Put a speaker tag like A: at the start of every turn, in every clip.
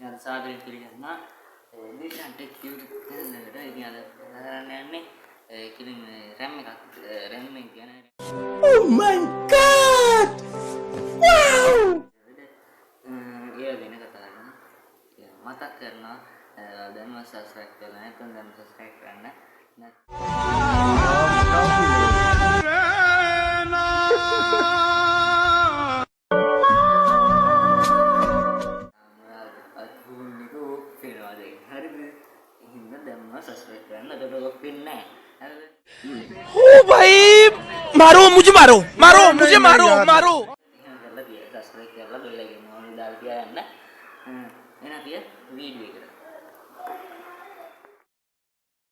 A: ඉතින් සාදරයෙන් පිළිගන්නවා දිශාන්ට YouTube channel එකට. ඉතින් අද කරන්න යන්නේ ඉතින් RAM එකක් RAM එක ගැන. Oh my god! Wow! ඒ වෙන කතා කරනවා. මතක් කරනවා දැන්ම subscribe කරලා නැත්නම් දැන් subscribe කරන්න.
B: ओ भाई मारो मुझे मारो मारो मुझे मारो मारो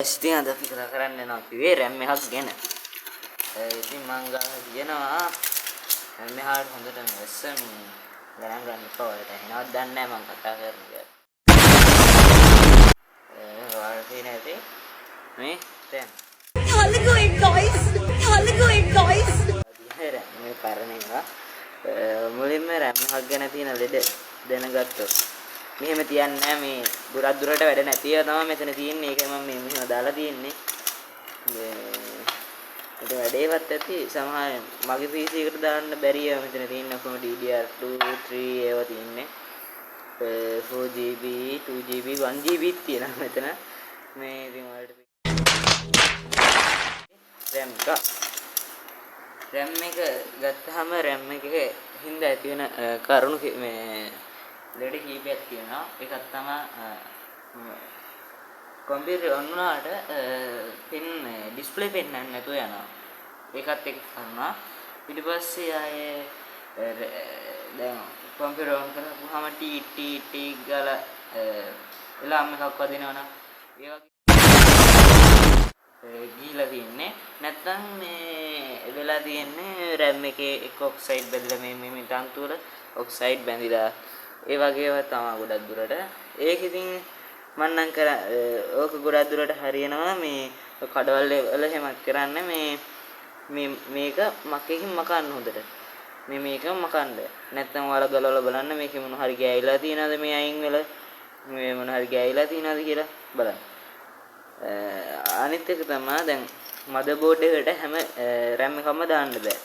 A: ඉතින් අද අපි කතා කරන්න යනවා කිව්වේ RAM එකක් ගැන. ඉතින් මම ගාව කියනවා RAM එහාට හොඳට මෙස්සම ගණන් ගන්න කොහෙද එනවද දන්නේ නැහැ මම කතා කරන්නේ. ඔයාලා නැති මේ දැන්
C: Hallelujah guys
A: මේ පරණ ඒවා මුලින්ම RAM එකක් ගැන තියෙන ලෙඩ දැනගත්තොත් මෙහෙම තියන්නේ නැහැ මේ ගොඩක් දුරට වැඩ නැතිව තමයි මෙතන තියෙන්නේ. ඒකයි මම මෙහෙම දාලා තියෙන්නේ. ඒක වැඩේවත් ඇති සමහර මගේ PC එකට දාන්න බැරි ඒවා මෙතන තියෙන ඔක්කොම DDR2 3 ඒවා තියෙන්නේ. 4GB 2GB 1GB තියෙනවා මෙතන. මේ ඉතින් වලට RAM එක ගත්තාම RAM එකේ හින්දා ඇති වෙන කරුණු මේ ලෙඩ කීපයක් තියෙනවා. එකක් තමයි කම්පියුටර් ඔන් වුණාට පෙන් ඩිස්ප්ලේ පෙන්වන්නේ නැතුව යනවා. ඒකත් එක්ක කරනවා. ඊට පස්සේ ආයේ දැන් කම්පියුටර් ඔන් කරපුවාම ටී ගාලා එලාම් එකක් වදිනවනම් ඒ වගේ ගිහිලා තියන්නේ. නැත්තම් මේ වෙලා තියන්නේ RAM එකේ එක් ඔක්සයිඩ් බැඳලා මේ තන්තු වල ඔක්සයිඩ් බැඳිලා ඒ වගේ ඒවා තමයි ගොඩක් දුරට. ඒක ඉතින් මම නම් ඕක ගොඩක් දුරට හරියනවා මේ කඩවල වල හැමත් කරන්න මේක මකකින් මකන්න හොඳට. මේක මකන්න. නැත්නම් ඔයාලා ගලවලා බලන්න මේකේ මොන හරි ගෑවිලා තියනවද මේ අයින් වෙලා මේ මොන හරි ගෑවිලා තියනවද කියලා බලන්න. අනිත් එක තමයි දැන් මදර්බෝඩ් එකට හැම RAM එකක්ම දාන්න බෑ.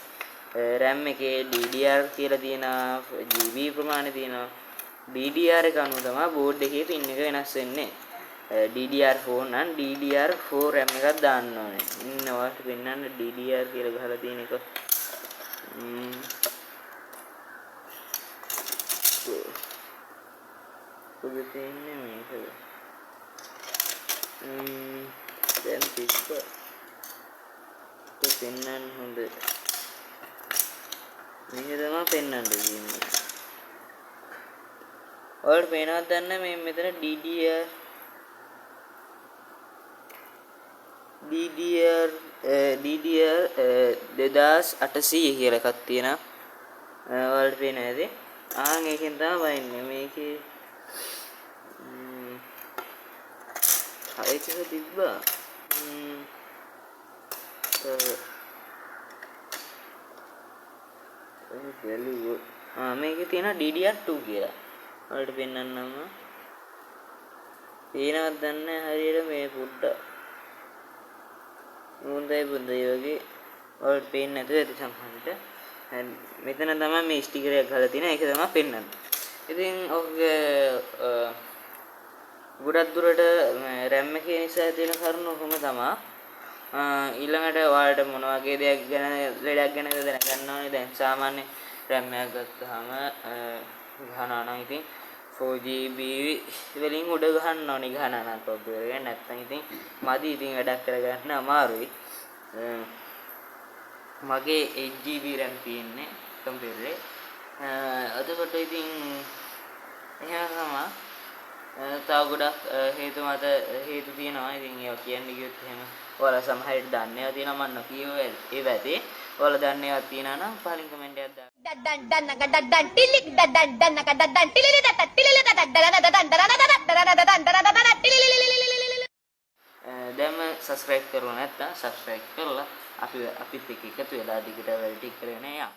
A: RAM එකේ DDR කියලා තියෙනවා GB ප්‍රමාණය තියෙනවා. DDR එක අනුව තමයි බෝඩ් එකේ පින් එක වෙනස් වෙන්නේ. DDR4 නම් DDR4 RAM එකක් දාන්න ඕනේ. ඉන්න ඔයාලට පෙන්නන්න DDR කියලා ගහලා තියෙන එක. කොහෙද තියෙන්නේ මේක? දැන් පිටක පෙන්නන්න හොඳ. මේක තමයි පෙන්නන්න තියෙන්නේ. ඔයාලට පේනවද දන්නේ මේ මෙතන DDR 2800 කියලා එකක් තියෙනවා. ඔයාලට පේනවද? ඒකෙන් තමයි වයින්නේ මේකේ ඒක තිබ්බා. මේකේ තියෙන DDR2 කියලා. ඔයාලට පෙන්නන්නම්. පේනවද දන්නේ හරියට මේ පොඩ්ඩ. මුන්දයි බුන්දයි වගේ ඔයාලට පේන්නේ නැතුව ඇති සමහරට. මෙතන තමයි මේ ස්ටිකර් එක ගහලා තියෙන. ඒක තමයි පෙන්නන්නේ. ඉතින් ඔගේ ගොඩක් දුරට RAM එකේ නිසා තියෙන කරුණු කොහොම තමයි. ඊළඟට ඔයාලට මොන වගේ දෙයක් ගැන ලෙඩක් ගැන දැනගන්න ඕනේ. දැන් සාමාන්‍ය RAM එකක් ගත්තාම ගහනවා නම් ඉතින් 4GB වලින් උඩ ගහන්න ඕනේ ගහනවා නම් කම්පියුටර් එක. නැත්නම් ඉතින් මදි ඉතින් වැඩක් කරගන්න අමාරුයි. මගේ 8GB RAM තියෙන්නේ කම්පියුටරේ. අදකට ඉතින් එහෙම තමයි. තව ගොඩක් හේතු තියෙනවා. ඉතින් ඒවා කියන්න ගියොත් එහෙම ඔයාලා සමහරවිට දන්නේ ඒවා තියෙනවා මම නොකියව ඒවා ඇති. ඔයාලා දන්නේ ඒවා තියෙනවා නම් පහලින් කමෙන්ට් එකක් දාන්න. දැන්ම subscribe කරුවා නැත්නම් subscribe කරලා අපිත් එක්ක එකතු වෙලා දිගට වැඩ ටික කරගෙන යන්න.